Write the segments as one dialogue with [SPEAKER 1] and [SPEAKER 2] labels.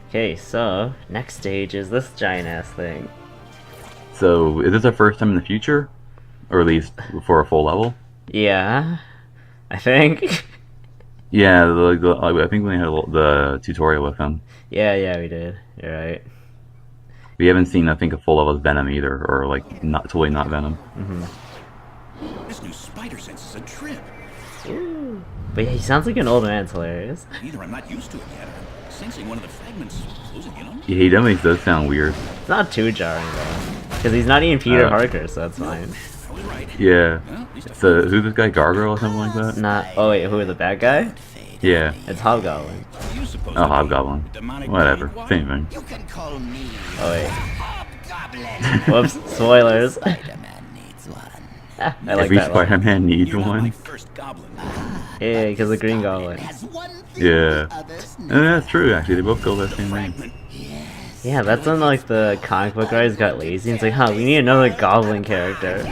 [SPEAKER 1] Okay, so next stage is this giant ass thing.
[SPEAKER 2] So, is this our first time in the future? Or at least for a full level?
[SPEAKER 1] Yeah, I think.
[SPEAKER 2] Yeah, I think we had the tutorial with him.
[SPEAKER 1] Yeah, we did. You're right.
[SPEAKER 2] We haven't seen, I think, a full level of Venom either, or like not totally not Venom.
[SPEAKER 3] This new spider sense is a trip.
[SPEAKER 1] Ooh. But yeah, he sounds like an old man. It's hilarious.
[SPEAKER 3] Either I'm not used to it yet, or I'm sensing one of the fragments closing in on me.
[SPEAKER 2] Yeah, he definitely does sound weird.
[SPEAKER 1] It's not too jarring though, because he's not even Peter Parker, so that's fine.
[SPEAKER 3] I was right.
[SPEAKER 2] Yeah.
[SPEAKER 3] Well, at least I
[SPEAKER 2] So, who's this guy, Gargoyle or something like that?
[SPEAKER 1] Not. Oh wait, who are the bad guy?
[SPEAKER 2] Yeah.
[SPEAKER 1] It's Hobgoblin.
[SPEAKER 3] you supposed
[SPEAKER 2] Oh,
[SPEAKER 3] to be
[SPEAKER 2] Hobgoblin.
[SPEAKER 3] a demonic
[SPEAKER 2] Whatever.
[SPEAKER 3] brainwashed?
[SPEAKER 2] Same thing.
[SPEAKER 4] You can call me
[SPEAKER 1] Oh wait.
[SPEAKER 4] Hobgoblin.
[SPEAKER 1] Whoops. Spoilers.
[SPEAKER 4] Spider-Man needs one.
[SPEAKER 1] I like
[SPEAKER 2] Every
[SPEAKER 1] that one.
[SPEAKER 2] Spider-Man needs
[SPEAKER 3] You're not my
[SPEAKER 2] one.
[SPEAKER 3] first goblin.
[SPEAKER 1] Yeah, because the Green Goblin.
[SPEAKER 4] Has one thing
[SPEAKER 2] Yeah.
[SPEAKER 4] others
[SPEAKER 2] And that's true, actually. They both go that same name.
[SPEAKER 3] Fragment.
[SPEAKER 1] Yeah, that's when like the comic book writers got lazy. It's like, huh, we need another Goblin character.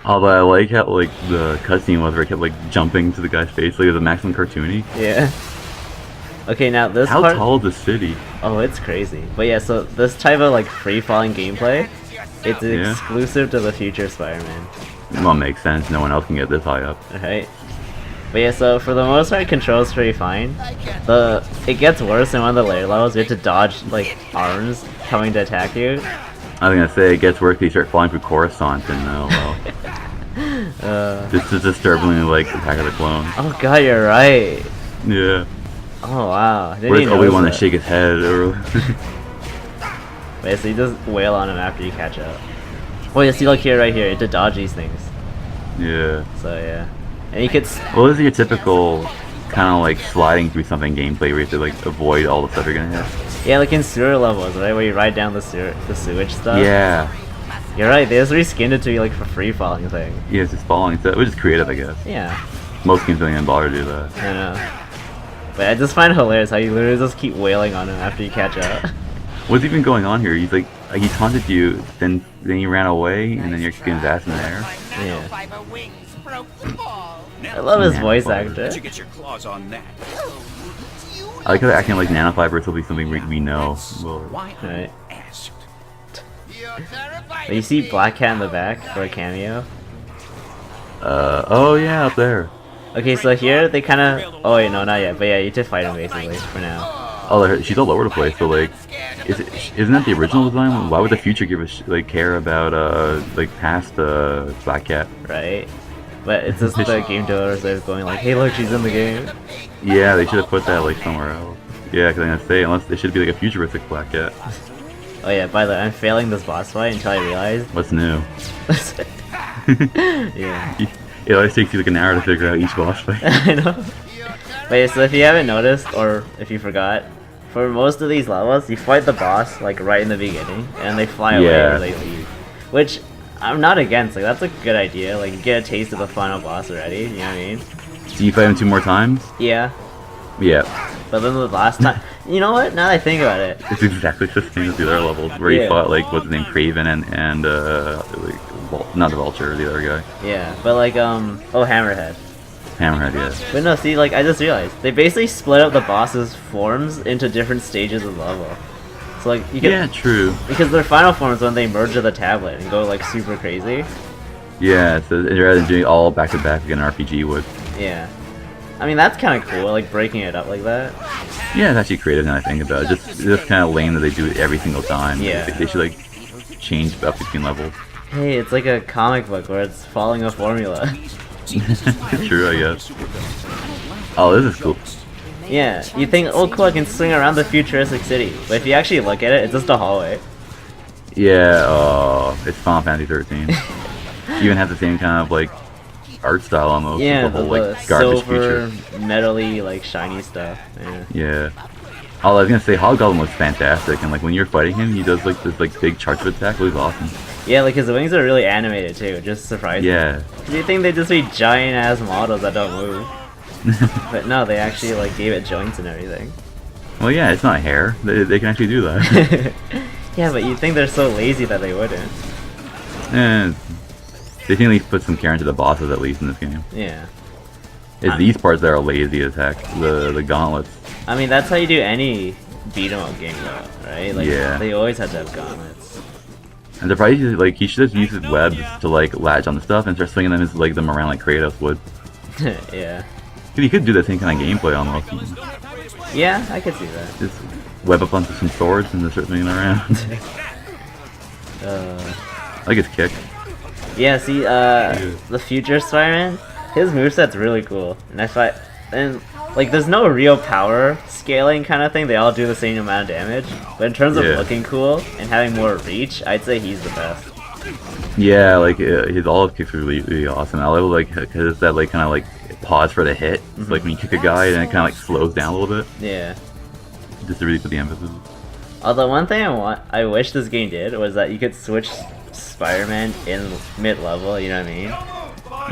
[SPEAKER 2] Although I like how like the cutscene was where it kept like jumping to the guy's face, like it was a maximum cartoony.
[SPEAKER 1] Yeah. Okay, now this
[SPEAKER 2] How
[SPEAKER 1] part.
[SPEAKER 2] tall is the city?
[SPEAKER 1] Oh, it's crazy. But yeah, so this type of like free-falling gameplay, it's
[SPEAKER 2] Yeah.
[SPEAKER 1] exclusive to the future Spider-Man.
[SPEAKER 2] Well, makes sense. No one else can get this high up.
[SPEAKER 1] Right? But yeah, so for the most part, control's pretty fine. It gets worse in one of the later levels. You have to dodge like arms coming to attack you.
[SPEAKER 2] I was gonna say it gets worse if you start flying through Coruscant and this is disturbingly like Attack of the Clones.
[SPEAKER 1] Oh god, you're right.
[SPEAKER 2] Yeah.
[SPEAKER 1] Oh wow. I didn't
[SPEAKER 2] Where's
[SPEAKER 1] even
[SPEAKER 2] Obi-Wan to
[SPEAKER 1] notice that.
[SPEAKER 2] shake his head? Or
[SPEAKER 1] Wait, so you just wail on him after you catch up. Oh yeah, see like here, right here, you have to dodge these things.
[SPEAKER 2] yeah.
[SPEAKER 1] So yeah. And you could
[SPEAKER 2] Well, this is your typical kind of like sliding through something gameplay where you have to like avoid all the stuff you're gonna hit.
[SPEAKER 1] yeah, like in sewer levels, right, where you ride down the sewage stuff.
[SPEAKER 2] Yeah.
[SPEAKER 1] You're right, they just reskinned it to be like for free falling thing.
[SPEAKER 2] Yeah, it's just following stuff, which is creative, I guess.
[SPEAKER 1] Yeah,
[SPEAKER 2] Most games don't even bother to do that.
[SPEAKER 1] I know. But I just find it hilarious how you literally just keep wailing on him after you catch up.
[SPEAKER 2] What's even going on here? He's like he taunted you, then he ran away, and then you're kicking his ass in the air.
[SPEAKER 1] Yeah.
[SPEAKER 4] Fiber wings broke the ball.
[SPEAKER 1] I love his
[SPEAKER 2] Yeah,
[SPEAKER 1] voice
[SPEAKER 2] but-
[SPEAKER 1] actor.
[SPEAKER 3] Let you get your claws on that.
[SPEAKER 2] I like how they're acting like nanofibers will be something we know. Well,
[SPEAKER 3] Why I
[SPEAKER 1] Right.
[SPEAKER 3] asked.
[SPEAKER 1] But you see Black Cat in the back for a cameo.
[SPEAKER 2] oh yeah, up there.
[SPEAKER 1] Okay, so here they kind of. Oh wait, no, not yet. But yeah, you just fight him basically for now.
[SPEAKER 2] Oh, she's all over the place. So like, isn't that the original design? Why would the future give a care about like past Black Cat?
[SPEAKER 1] Right? But it's just the game developers that are going like, hey, look, she's in the game.
[SPEAKER 2] Yeah, they should have put that like somewhere else. Yeah, because I'm gonna say unless it should be like a futuristic Black Cat.
[SPEAKER 1] Oh yeah, by the way, I'm failing this boss fight until I realized.
[SPEAKER 2] What's new?
[SPEAKER 1] Yeah.
[SPEAKER 2] It always takes you like an hour to figure out each boss fight.
[SPEAKER 1] I know. But yeah, so if you haven't noticed, or if you forgot, for most of these levels, you fight the boss like right in the beginning, and they fly away
[SPEAKER 2] Yeah.
[SPEAKER 1] or they leave. Which I'm not against. Like that's a good idea. Like you get a taste of the final boss already. You know what I mean?
[SPEAKER 2] Do you fight him 2 more times?
[SPEAKER 1] Yeah.
[SPEAKER 2] Yeah.
[SPEAKER 1] But then the last time, you know what? Now that I think about it,
[SPEAKER 2] It's exactly the same as the other levels where
[SPEAKER 1] Yeah.
[SPEAKER 2] you fought like what's his name, Craven and like not the Vulture, the other guy,
[SPEAKER 1] yeah. But like oh Hammerhead.
[SPEAKER 2] Hammerhead. Yeah.
[SPEAKER 1] But no, see, like I just realized they basically split up the boss's forms into different stages of the level. So like you can,
[SPEAKER 2] Yeah, true.
[SPEAKER 1] because their final form is when they merge with the tablet and go like super crazy.
[SPEAKER 2] Yeah, so rather than doing it all back to back like an RPG would.
[SPEAKER 1] Yeah. I mean that's kind of cool, like breaking it up like that.
[SPEAKER 2] Yeah, it's actually creative now I think about it. Just kind of lame that they do it every single time.
[SPEAKER 1] Yeah.
[SPEAKER 2] They should like change up between levels.
[SPEAKER 1] Hey, it's like a comic book where it's following a formula.
[SPEAKER 2] True, I guess. Oh, this is cool.
[SPEAKER 1] Yeah, you think, oh cool, I can swing around the futuristic city. But if you actually look at it, it's just a hallway.
[SPEAKER 2] Yeah, oh, it's Final Fantasy 13. You even have the same kind of like art style almost.
[SPEAKER 1] Yeah,
[SPEAKER 2] with the
[SPEAKER 1] the,
[SPEAKER 2] whole like garbage
[SPEAKER 1] silver,
[SPEAKER 2] future.
[SPEAKER 1] metally, like shiny stuff. Yeah.
[SPEAKER 2] Yeah. Oh, I was gonna say Hobgoblin looks fantastic, and like when you're fighting him, he does like this like big charge attack. It looks awesome.
[SPEAKER 1] Yeah, like his wings are really animated too, just surprising.
[SPEAKER 2] Yeah.
[SPEAKER 1] You think they'd just be giant ass models that don't move. But no, they actually like gave it joints and everything.
[SPEAKER 2] Well, yeah, it's not hair. They can actually do that.
[SPEAKER 1] Yeah, but you'd think they're so lazy that they wouldn't.
[SPEAKER 2] And They seem to at least put some care into the bosses at least in this game.
[SPEAKER 1] Yeah.
[SPEAKER 2] It's these parts that are lazy as heck. The gauntlets.
[SPEAKER 1] I mean, that's how you do any beat 'em up game, though, right? Like,
[SPEAKER 2] Yeah.
[SPEAKER 1] they always have to have gauntlets.
[SPEAKER 2] And the price is like he should just use his webs to like latch on the stuff and start swinging them around like Kratos would.
[SPEAKER 1] Yeah.
[SPEAKER 2] He could do that same kind of gameplay almost.
[SPEAKER 1] Yeah, I could see that.
[SPEAKER 2] Just web up onto some swords and just start swinging around. I like his kick.
[SPEAKER 1] Yeah, see, the future Spider-Man, his moveset's really cool. And like, there's no real power scaling kind of thing. They all do the same amount of damage. But in terms of
[SPEAKER 2] Yeah.
[SPEAKER 1] looking cool and having more reach, I'd say he's the best.
[SPEAKER 2] Yeah, like his olive kicks are really awesome. I love like because that like kind of like pause for the hit. It's like when you kick a guy and it kind of like slows down a little bit,
[SPEAKER 1] Yeah.
[SPEAKER 2] just to really put the emphasis.
[SPEAKER 1] Although one thing I wish this game did was that you could switch Spider-Man in mid-level, you know what I mean?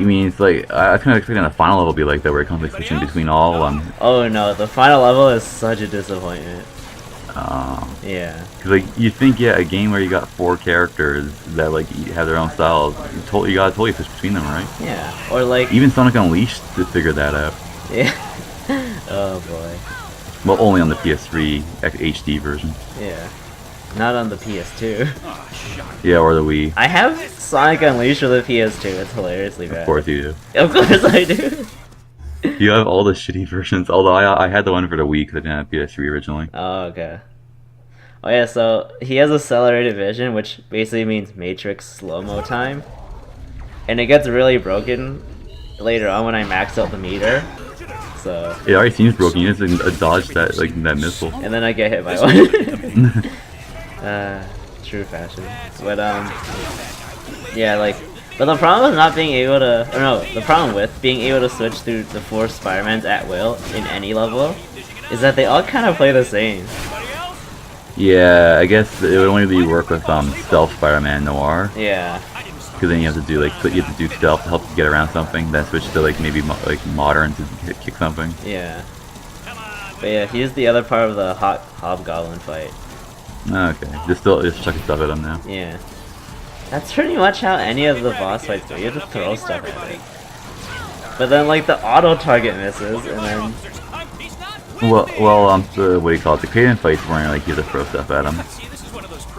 [SPEAKER 2] You mean it's like I was kind of expecting the final level to be like that, where it comes like switching between all
[SPEAKER 1] Oh no, the final level is such a disappointment. Yeah.
[SPEAKER 2] Cause like you think a game where you got 4 characters that like have their own styles, you gotta totally switch between them, right?
[SPEAKER 1] Yeah. Or like,
[SPEAKER 2] Even Sonic Unleashed to figure that out.
[SPEAKER 1] yeah. Oh boy.
[SPEAKER 2] Well, only on the PS3 HD version.
[SPEAKER 1] Yeah. Not on the PS2.
[SPEAKER 2] Yeah, or the Wii.
[SPEAKER 1] I have Sonic Unleashed for the PS2. It's hilariously bad.
[SPEAKER 2] Of course you
[SPEAKER 1] Of course I do.
[SPEAKER 2] do. You have all the shitty versions. Although I had the one for the Wii because I didn't have PS3 originally.
[SPEAKER 1] Oh, okay. Oh yeah, so he has accelerated vision, which basically means Matrix slow-mo time. And it gets really broken later on when I max out the meter. So,
[SPEAKER 2] It already seems broken. You just dodge that missile.
[SPEAKER 1] and then I get hit by one. True fashion. But yeah, like, but the problem with not being able to, or no, the problem with being able to switch through the 4 Spider-Mans at will in any level is that they all kind of play the same.
[SPEAKER 2] Yeah, I guess it would only really work with Stealth Spider-Man Noir,
[SPEAKER 1] Yeah.
[SPEAKER 2] because then you have to do stealth to help you get around something. Then switch to like maybe like modern to kick something.
[SPEAKER 1] Yeah. But yeah, here's the other part of the Hobgoblin fight.
[SPEAKER 2] Okay, just chucking stuff at him now.
[SPEAKER 1] Yeah. That's pretty much how any of the boss fights go. You have to throw stuff at it. But then like the auto target misses, and then
[SPEAKER 2] Well, what do you call it? The Kraven fights weren't like you have to throw stuff at him.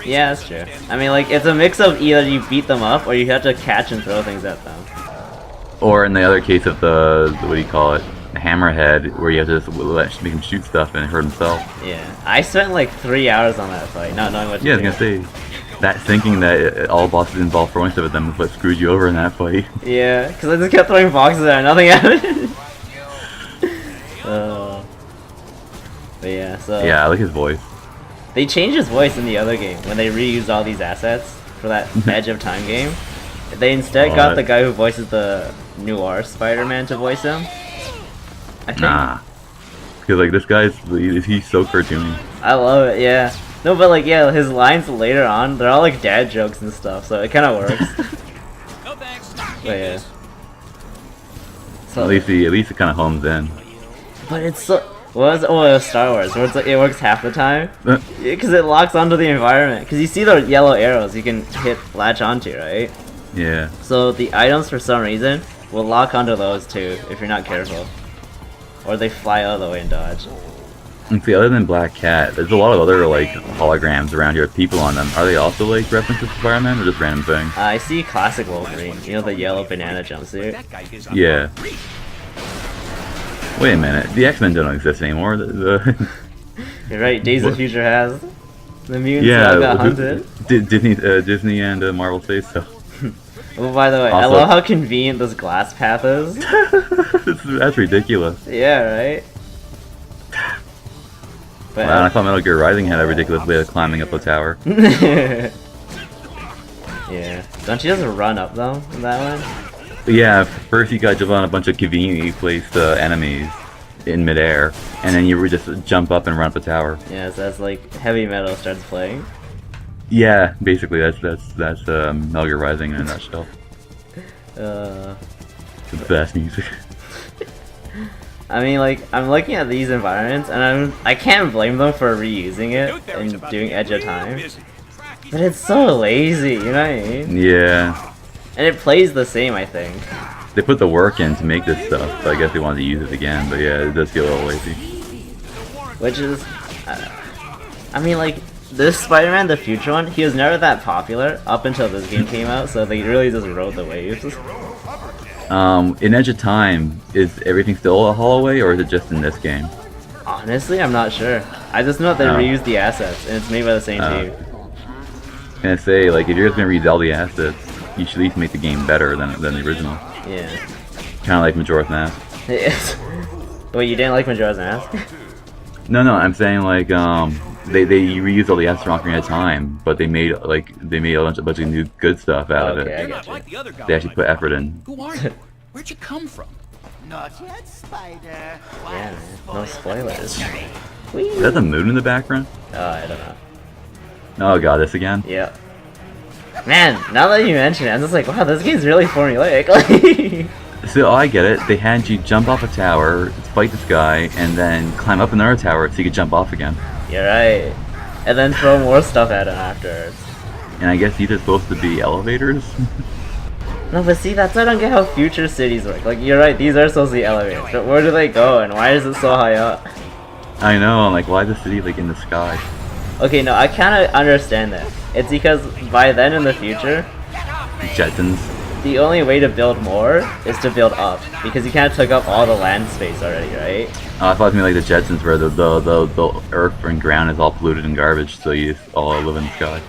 [SPEAKER 1] yeah, that's true. I mean, like, it's a mix of either you beat them up or you have to catch and throw things at them.
[SPEAKER 2] Or in the other case of the what do you call it? Hammerhead, where you have to just make him shoot stuff and hurt himself.
[SPEAKER 1] Yeah. I spent like 3 hours on that fight, not knowing what to
[SPEAKER 2] Yeah, I
[SPEAKER 1] do.
[SPEAKER 2] was gonna say that thinking that all bosses involve throwing stuff at them is what screwed you over in that fight.
[SPEAKER 1] Yeah, because I just kept throwing boxes at it, nothing happened. But yeah, so
[SPEAKER 2] Yeah, I like his voice.
[SPEAKER 1] they changed his voice in the other game when they reused all these assets for that Edge of Time game. They instead got
[SPEAKER 2] What?
[SPEAKER 1] the guy who voices the Noir Spider-Man to voice him. I think.
[SPEAKER 2] Nah, because like this guy's he's so cartoony.
[SPEAKER 1] I love it, yeah. No, but like, yeah, his lines later on, they're all like dad jokes and stuff, so it kind of works.
[SPEAKER 3] No thanks.
[SPEAKER 1] But yeah. So,
[SPEAKER 2] At least it kind of homes in.
[SPEAKER 1] but it's so. What was it was Star Wars, where it's like, it works half the time. Because it locks onto the environment. Because you see the yellow arrows you can latch onto, right?
[SPEAKER 2] Yeah.
[SPEAKER 1] So the items, for some reason, will lock onto those too, if you're not careful. Or they fly out of the way and dodge.
[SPEAKER 2] And see, other than Black Cat, there's a lot of other like holograms around here with people on them. Are they also like references to Spider-Man or just random things?
[SPEAKER 1] I see classic Wolverine, you know, the yellow banana jumpsuit.
[SPEAKER 3] That guy is
[SPEAKER 2] Yeah. Wait a minute, the X-Men don't exist anymore.
[SPEAKER 1] You're right, Days of
[SPEAKER 2] What?
[SPEAKER 1] Future has. The mutants
[SPEAKER 2] Yeah,
[SPEAKER 1] all got hunted.
[SPEAKER 2] Disney and Marvel say so.
[SPEAKER 1] Oh, by the way, I
[SPEAKER 2] Also-
[SPEAKER 1] love how convenient this glass path is.
[SPEAKER 2] That's ridiculous.
[SPEAKER 1] Yeah, right? But
[SPEAKER 2] Wow, I thought Metal Gear Rising had a ridiculous way of climbing up a tower.
[SPEAKER 1] yeah. Don't you just run up though in that one?
[SPEAKER 2] Yeah, first you got jump on a bunch of conveniently placed enemies in midair, and then you would just jump up and run up a tower.
[SPEAKER 1] Yeah, so that's like heavy metal starts playing.
[SPEAKER 2] Yeah, basically that's Metal Gear Rising in a nutshell.
[SPEAKER 1] Uh,
[SPEAKER 2] The best music.
[SPEAKER 1] I mean, like, I'm looking at these environments, and I can't blame them for reusing it and doing Edge of Time. But it's so lazy, you know what I mean?
[SPEAKER 2] Yeah.
[SPEAKER 1] And it plays the same, I think.
[SPEAKER 2] They put the work in to make this stuff, so I guess they wanted to use it again. But yeah, it does get a little lazy.
[SPEAKER 1] Which is, I mean, like, this Spider-Man, the future one, he was never that popular up until this game came out, so they really just rode the waves.
[SPEAKER 2] In Edge of Time, is everything still a Holloway, or is it just in this game?
[SPEAKER 1] Honestly, I'm not sure. I just know that they reused the assets, and it's made by the same team.
[SPEAKER 2] Can I say, like, if you're just gonna reuse all the assets, you should at least make the game better than the original.
[SPEAKER 1] Yeah.
[SPEAKER 2] Kind of like Majora's Mask.
[SPEAKER 1] Wait, you didn't like Majora's Mask?
[SPEAKER 2] No, I'm saying like they reused all the assets from Ocarina of Time, but they made a bunch of new good stuff out of
[SPEAKER 1] Okay, I
[SPEAKER 2] it.
[SPEAKER 1] get you.
[SPEAKER 3] Like the other guy.
[SPEAKER 2] They actually put effort in.
[SPEAKER 3] Who are you? Where'd you come from?
[SPEAKER 4] Not yet, Spider.
[SPEAKER 1] Yeah, no spoilers.
[SPEAKER 2] Is that the moon in the background?
[SPEAKER 1] I don't know.
[SPEAKER 2] Oh god, this again?
[SPEAKER 1] Yeah. Man, now that you mention it, I'm just like, wow, this game's really formulaic.
[SPEAKER 2] So I get it. They had you jump off a tower, fight this guy, and then climb up another tower so you could jump off again.
[SPEAKER 1] You're right. And then throw more stuff at him afterwards.
[SPEAKER 2] And I guess these are supposed to be elevators?
[SPEAKER 1] No, but see, that's why I don't get how future cities work. Like, you're right, these are supposed to be elevators, but where do they go, and why is it so high up?
[SPEAKER 2] I know, I'm like, why is the city like in the sky?
[SPEAKER 1] Okay, no, I kind of understand that. It's because by then in the future,
[SPEAKER 2] Jetsons.
[SPEAKER 1] the only way to build more is to build up, because you kind of took up all the land space already, right?
[SPEAKER 2] I thought it was gonna be like the Jetsons where the earth and ground is all polluted and garbage, so you just all live in the sky.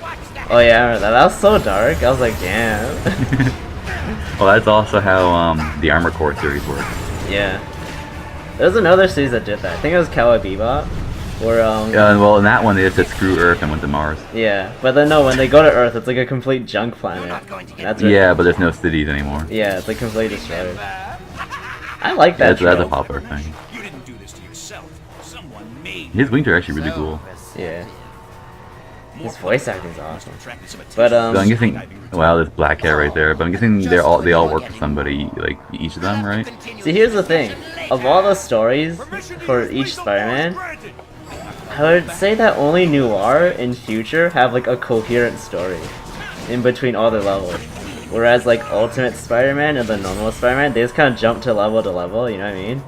[SPEAKER 1] Oh yeah, I remember that. That was so dark. I was like, damn.
[SPEAKER 2] Well, that's also how the Armor Core series works.
[SPEAKER 1] Yeah. There's another series that did that. I think it was Cowboy Bebop. Where,
[SPEAKER 2] Well, in that one they just said screw Earth and went to Mars.
[SPEAKER 1] yeah, but then no, when they go to Earth, it's like a complete junk planet. And that's where,
[SPEAKER 2] Yeah, but there's no cities anymore.
[SPEAKER 1] yeah, it's like completely destroyed. I like that.
[SPEAKER 2] That's a
[SPEAKER 1] trope.
[SPEAKER 2] popular thing.
[SPEAKER 3] You didn't do this to yourself. Someone made
[SPEAKER 2] His wings are actually really cool.
[SPEAKER 1] Yeah.
[SPEAKER 3] more
[SPEAKER 1] His voice acting's awesome.
[SPEAKER 3] attracted some attention.
[SPEAKER 1] But
[SPEAKER 2] So I'm guessing, wow, there's black hair right there. But I'm guessing they all work for somebody, like each of them, right?
[SPEAKER 1] see, here's the thing. Of all the stories for each Spider-Man, I would say that only Noir and Future have like a coherent story in between all their levels. Whereas like Ultimate Spider-Man and the normal Spider-Man, they just kind of jump to level, you know what I mean?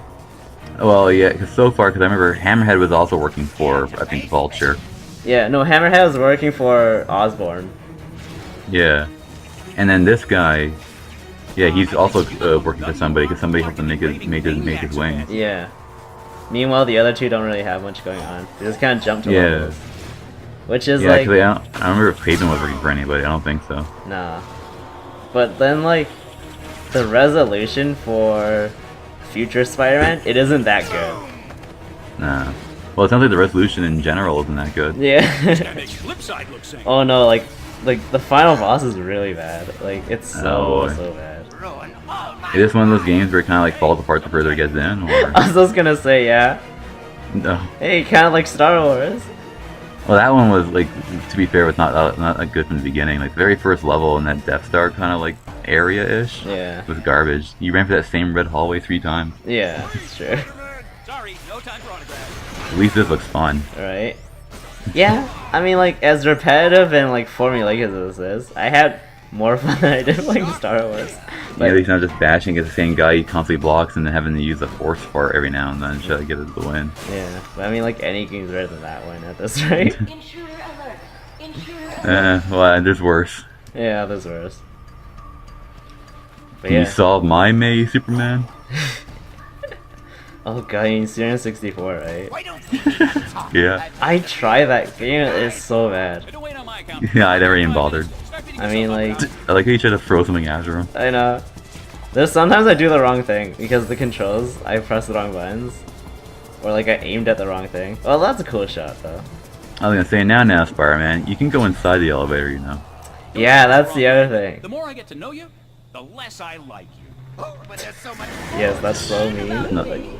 [SPEAKER 2] Well, yeah, because I remember Hammerhead was also working for, I think, Vulture.
[SPEAKER 1] Yeah, no, Hammerhead was working for Osborn.
[SPEAKER 2] Yeah. And then this guy, yeah, he's also working for somebody because somebody helped him make his wings.
[SPEAKER 1] Yeah. Meanwhile, the other two don't really have much going on. They just kind of jump to
[SPEAKER 2] Yeah.
[SPEAKER 1] levels. Which is
[SPEAKER 2] Yeah,
[SPEAKER 1] like,
[SPEAKER 2] actually, I don't remember if Craven was working for anybody. I don't think so.
[SPEAKER 1] nah. But then like, the resolution for Future Spider-Man, it isn't that good.
[SPEAKER 2] Nah. Well, it sounds like the resolution in general isn't that good.
[SPEAKER 1] Yeah.
[SPEAKER 3] That makes flip side look same.
[SPEAKER 1] Oh no, like the final boss is really bad. Like it's
[SPEAKER 2] Oh, boy.
[SPEAKER 1] so bad.
[SPEAKER 4] Ruin all my
[SPEAKER 2] Is this one of those games where it kind of like falls apart the further it gets in, or
[SPEAKER 1] I was just gonna say, yeah.
[SPEAKER 2] no?
[SPEAKER 1] Hey, kind of like Star Wars.
[SPEAKER 2] Well, that one was like, to be fair, was not that good from the beginning. Like the very first level in that Death Star kind of like area-ish
[SPEAKER 1] Yeah.
[SPEAKER 2] was garbage. You ran for that same red hallway 3 times.
[SPEAKER 1] Yeah, it's true.
[SPEAKER 3] Sorry, no time for autographs.
[SPEAKER 2] At least this looks fun.
[SPEAKER 1] Right? Yeah, I mean, like, as repetitive and, like, formulaic as this is, I had more fun than I did playing Star Wars.
[SPEAKER 2] Yeah, at least not just bashing at the same guy he constantly blocks and then having to use the force for it every now and then to try to get it to win.
[SPEAKER 1] Yeah, but I mean, like, any game's better than that one at this rate.
[SPEAKER 5] Intruder alert! Intruder alert!
[SPEAKER 2] Well, there's worse.
[SPEAKER 1] Yeah, there's worse. But
[SPEAKER 2] Can you
[SPEAKER 1] yeah.
[SPEAKER 2] solve my May, Superman?
[SPEAKER 1] Oh god, you mean Serious 64, right?
[SPEAKER 4] Why don't you talk?
[SPEAKER 2] Yeah.
[SPEAKER 1] I tried that game, it's so bad.
[SPEAKER 3] Don't wait on my account.
[SPEAKER 2] Yeah, I never even bothered.
[SPEAKER 1] I mean, like,
[SPEAKER 2] I like how you tried to throw something after him.
[SPEAKER 1] I know. There's sometimes I do the wrong thing because the controls, I press the wrong buttons. Or like I aimed at the wrong thing. Well, that's a cool shot though.
[SPEAKER 2] I was gonna say, now, Spider-Man, you can go inside the elevator, you know.
[SPEAKER 1] Yeah, that's the other thing.
[SPEAKER 3] The more I get to know you, the less I like you.
[SPEAKER 4] Oh, but there's so much
[SPEAKER 1] Yes, that's so mean.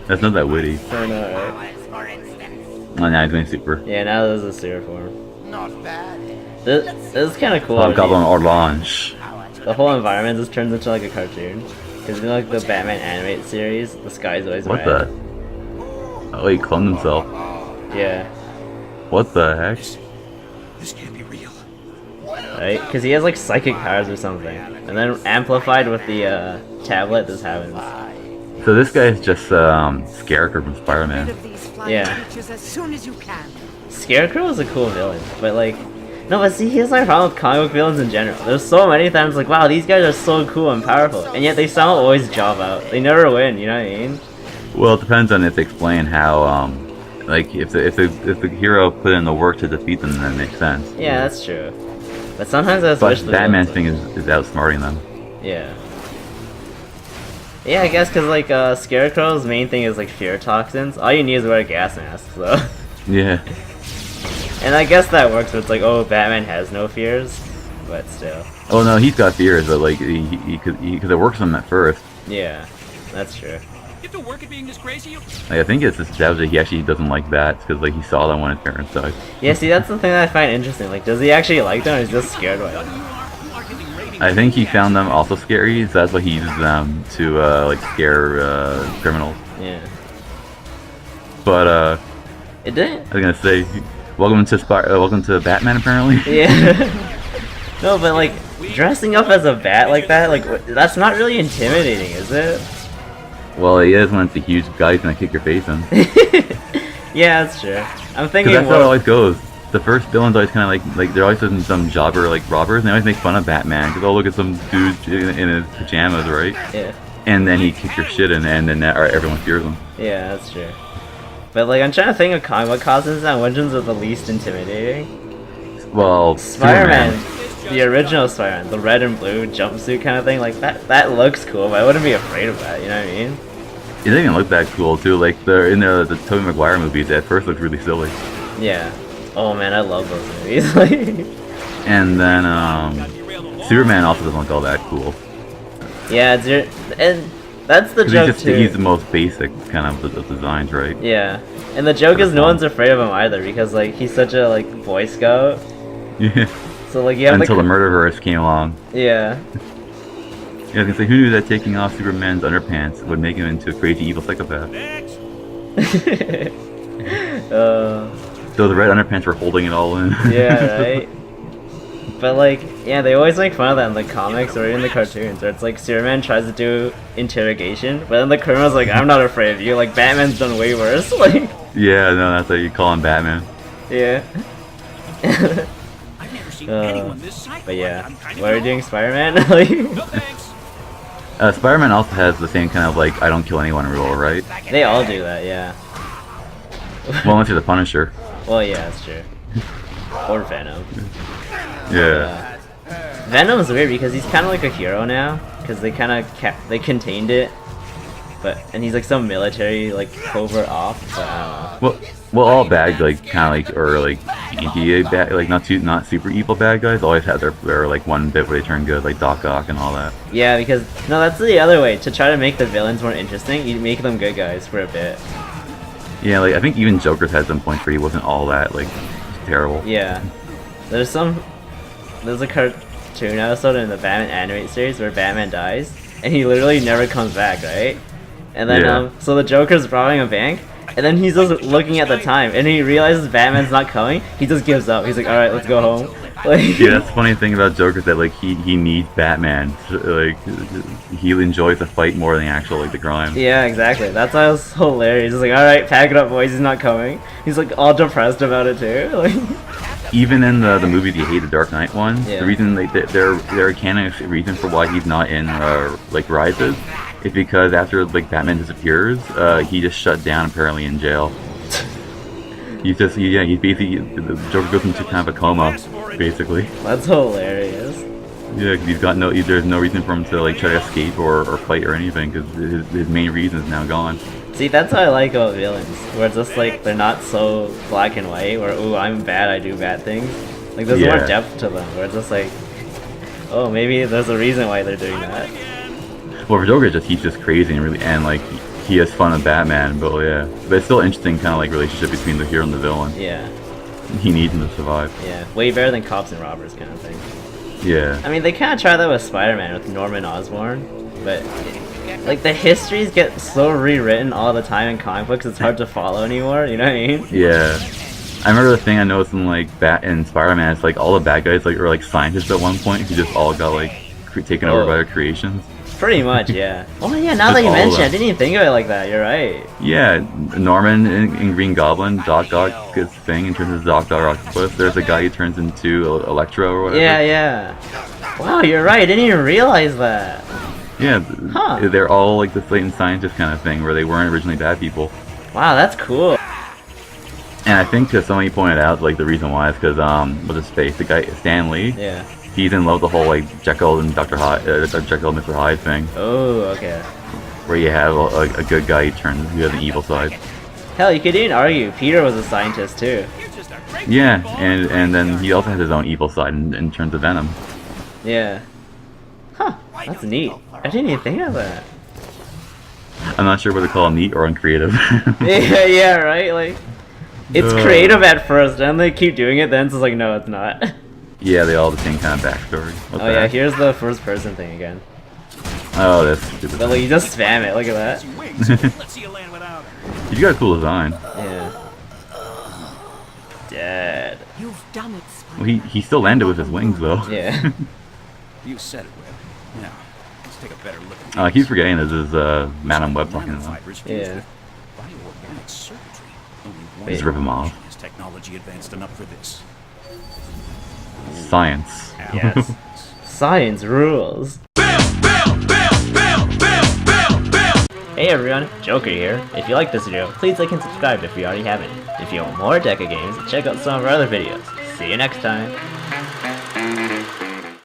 [SPEAKER 2] That's not that witty.
[SPEAKER 1] I know, right?
[SPEAKER 4] for instance.
[SPEAKER 2] Oh, now he's going super.
[SPEAKER 1] Yeah, now this is a sewer form.
[SPEAKER 4] Not bad.
[SPEAKER 1] This is kind of cool.
[SPEAKER 2] Hobgoblin Orange.
[SPEAKER 1] The whole environment just turns into like a cartoon. Because you know, like the Batman animated series, the sky's always
[SPEAKER 2] What
[SPEAKER 1] red.
[SPEAKER 2] the? Oh, he cloned himself.
[SPEAKER 1] Yeah.
[SPEAKER 2] What the heck?
[SPEAKER 3] This can't be real.
[SPEAKER 1] right? Because he has like psychic powers or something, and then amplified with the tablet. This happens.
[SPEAKER 2] So this guy is just Scarecrow from Spider-Man.
[SPEAKER 1] Yeah.
[SPEAKER 4] As soon as you can.
[SPEAKER 1] Scarecrow is a cool villain, but like, no, but see, here's my problem with comic book villains in general. There's so many times like, wow, these guys are so cool and powerful, and yet they somehow always job out. They never win. You know what I mean?
[SPEAKER 2] Well, it depends on if they explain how, like, if the hero put in the work to defeat them, then it makes sense.
[SPEAKER 1] Yeah, that's true. But sometimes I just
[SPEAKER 2] But
[SPEAKER 1] wish the
[SPEAKER 2] Batman's
[SPEAKER 1] villains,
[SPEAKER 2] thing is outsmarting them.
[SPEAKER 1] yeah. Yeah, I guess because like Scarecrow's main thing is like fear toxins. All you need is wear a gas mask, so.
[SPEAKER 2] Yeah.
[SPEAKER 1] And I guess that works. But it's like, oh, Batman has no fears, but still.
[SPEAKER 2] Oh no, he's got fears, but like because it works on him at first.
[SPEAKER 1] Yeah, that's true.
[SPEAKER 3] You have to work at being this crazy.
[SPEAKER 2] Like, I think it's established that he actually doesn't like bats because like he saw them when his parents died.
[SPEAKER 1] Yeah, see, that's the thing that I find interesting. Like, does he actually like them, or is he just scared by them?
[SPEAKER 3] You are getting ratings.
[SPEAKER 2] I think he found them also scary, so that's why he uses them to like scare criminals.
[SPEAKER 1] Yeah.
[SPEAKER 2] But
[SPEAKER 1] It didn't.
[SPEAKER 2] I was gonna say, welcome to Batman apparently.
[SPEAKER 1] Yeah. No, but like dressing up as a bat like that, like that's not really intimidating, is it?
[SPEAKER 2] Well, he is when it's a huge guy who's gonna kick your face in.
[SPEAKER 1] Yeah, that's true. I'm thinking
[SPEAKER 2] Because that's how it
[SPEAKER 1] more.
[SPEAKER 2] always goes. The first villain's always kind of like they're always doing some jobber like robbers, and they always make fun of Batman because oh look at some dude in his pajamas, right?
[SPEAKER 1] Yeah.
[SPEAKER 2] And then he kicks your shit in, and then everyone fears him.
[SPEAKER 1] Yeah, that's true. But like, I'm trying to think of comic book costumes now. Which ones are the least intimidating?
[SPEAKER 2] Well,
[SPEAKER 1] Spider-Man,
[SPEAKER 2] Superman.
[SPEAKER 1] the original Spider-Man, the red and blue jumpsuit kind of thing. Like that looks cool, but I wouldn't be afraid of that. You know what I mean?
[SPEAKER 2] It doesn't even look that cool too. Like the Tobey Maguire movies, at first looked really silly,
[SPEAKER 1] Yeah. Oh man, I love those movies. Like,
[SPEAKER 2] and then Superman also doesn't look all that cool.
[SPEAKER 1] yeah, and that's the
[SPEAKER 2] 'Cause
[SPEAKER 1] joke too.
[SPEAKER 2] he's the most basic kind of the designs, right?
[SPEAKER 1] Yeah, and the joke is no one's afraid of him either because like he's such a like Boy Scout.
[SPEAKER 2] Yeah.
[SPEAKER 1] So like you have
[SPEAKER 2] Until the
[SPEAKER 1] the
[SPEAKER 2] Murderverse came along.
[SPEAKER 1] yeah.
[SPEAKER 2] Yeah, I was gonna say, who knew that taking off Superman's underpants would make him into a crazy evil psychopath?
[SPEAKER 3] Next.
[SPEAKER 2] So the red underpants were holding it all in.
[SPEAKER 1] Yeah, right. But like, yeah, they always make fun of that in the comics or even the cartoons, where it's like Superman tries to do interrogation, but then the criminal's like, "I'm not afraid of you." Like Batman's done way worse. Like,
[SPEAKER 2] Yeah, no, that's how you call him Batman.
[SPEAKER 1] yeah.
[SPEAKER 3] I've never seen anyone this psycho.
[SPEAKER 1] But yeah,
[SPEAKER 3] I'm kind of
[SPEAKER 1] what are you
[SPEAKER 3] in
[SPEAKER 1] doing,
[SPEAKER 3] awe.
[SPEAKER 1] Spider-Man? Like,
[SPEAKER 3] No thanks.
[SPEAKER 2] Spider-Man also has the same kind of like I don't kill anyone rule, right?
[SPEAKER 1] they all do that, yeah.
[SPEAKER 2] Well, unless you're the Punisher.
[SPEAKER 1] Well, yeah, that's true. Or Venom.
[SPEAKER 2] Yeah.
[SPEAKER 1] Venom's weird because he's kind of like a hero now, because they kind of they contained it, and he's like some military like covert op. But I don't know.
[SPEAKER 2] Well, all bad like kind of like or like anti bad like not super evil bad guys always have their like one bit where they turn good, like Doc Ock and all that.
[SPEAKER 1] Yeah, because no, that's the other way to try to make the villains more interesting. You make them good guys for a bit.
[SPEAKER 2] Yeah, like I think even Joker's had some points where he wasn't all that like terrible.
[SPEAKER 1] Yeah, there's a cartoon episode in the Batman animated series where Batman dies and he literally never comes back, right? And then
[SPEAKER 2] Yeah.
[SPEAKER 1] so the Joker's robbing a bank. And then he's just looking at the time, and he realizes Batman's not coming. He just gives up. He's like, "All right, let's go home." Like,
[SPEAKER 2] Yeah, that's the funny thing about Joker is that like he needs Batman. Like he enjoys the fight more than the actual like the crime.
[SPEAKER 1] yeah, exactly. That's why it was hilarious. He's like, "All right, pack it up, boys. He's not coming." He's like all depressed about it too. Like,
[SPEAKER 2] Even in the movies you hate, the Dark Knight one,
[SPEAKER 1] Yeah.
[SPEAKER 2] the reason like their canon reason for why he's not in like Rises is because after like Batman disappears, he just shut down apparently in jail. He's basically the Joker goes into kind of a coma, basically.
[SPEAKER 1] that's hilarious.
[SPEAKER 2] Yeah, because there's no reason for him to like try to escape or fight or anything because his main reason is now gone.
[SPEAKER 1] See, that's what I like about villains, where it's just like they're not so black and white, where ooh, I'm bad, I do bad things. Like there's more
[SPEAKER 2] Yeah.
[SPEAKER 1] depth to them, where it's just like, oh, maybe there's a reason why they're doing that.
[SPEAKER 2] Well, for Joker, he's just crazy and like he has fun with Batman, but yeah, but it's still interesting kind of like relationship between the hero and the villain.
[SPEAKER 1] Yeah,
[SPEAKER 2] He needs him to survive.
[SPEAKER 1] yeah, way better than cops and robbers kind of thing.
[SPEAKER 2] Yeah.
[SPEAKER 1] I mean, they kind of tried that with Spider-Man with Norman Osborn, but like the histories get so rewritten all the time in comic books, it's hard to follow anymore. You know what I mean?
[SPEAKER 2] Yeah. I remember the thing I noticed in like in Spider-Man, it's like all the bad guys like are like scientists at one point who just all got like taken over by their creations.
[SPEAKER 1] Pretty much, yeah. Oh yeah, now
[SPEAKER 2] Just
[SPEAKER 1] that you
[SPEAKER 2] all of
[SPEAKER 1] mention it, I
[SPEAKER 2] them.
[SPEAKER 1] didn't even think of it like that. You're right.
[SPEAKER 2] Yeah, Norman in Green Goblin, Doc Ock gets thing and turns into Dr. Octopus. There's a guy who turns into Electro or whatever.
[SPEAKER 1] Yeah, yeah. Wow, you're right. I didn't even realize that.
[SPEAKER 2] Yeah,
[SPEAKER 1] Huh.
[SPEAKER 2] they're all like the latent scientist kind of thing where they weren't originally bad people.
[SPEAKER 1] Wow, that's cool.
[SPEAKER 2] And I think that somebody pointed out like the reason why is because what's his face, the guy Stan Lee,
[SPEAKER 1] Yeah.
[SPEAKER 2] he's in love with the whole like Jekyll and Dr. Hyde, Jekyll and Mr. Hyde thing,
[SPEAKER 1] Oh, okay.
[SPEAKER 2] where you have a good guy who has an evil side.
[SPEAKER 1] Hell, you could even argue Peter was a scientist too.
[SPEAKER 2] Yeah, and then he also has his own evil side in terms of Venom.
[SPEAKER 1] Yeah. Huh, that's neat. I didn't even think of that.
[SPEAKER 2] I'm not sure whether to call him neat or uncreative.
[SPEAKER 1] Yeah, yeah, right? Like, it's
[SPEAKER 2] Uh.
[SPEAKER 1] creative at first, and they keep doing it, then it's just like, no, it's not.
[SPEAKER 2] Yeah, they all have the same kind of backstory. What's
[SPEAKER 1] Oh yeah,
[SPEAKER 2] that?
[SPEAKER 1] here's the first person thing again.
[SPEAKER 2] Oh, that's stupid.
[SPEAKER 1] But like, you just spam it, look at that.
[SPEAKER 3] Wings. Let's see you land without her.
[SPEAKER 2] He's got a cool design.
[SPEAKER 1] Yeah. Dead.
[SPEAKER 5] You've done it, Spider.
[SPEAKER 2] Well, he still landed with his wings though.
[SPEAKER 1] Yeah.
[SPEAKER 3] You said it, Webb. Now, let's take a better look at
[SPEAKER 2] I keep forgetting this is Madam Web talking about.
[SPEAKER 3] Nanofibers fused
[SPEAKER 1] Yeah.
[SPEAKER 3] with bioorganic circuitry. Only one
[SPEAKER 1] Just
[SPEAKER 2] rip 'em off.
[SPEAKER 3] generation has technology advanced enough for this.
[SPEAKER 2] Science.
[SPEAKER 1] Yes. Science rules. Hey everyone, Joker here. If you like this video, please like and subscribe if you already haven't. If you want more Deca games, check out some of our other videos. See you next time.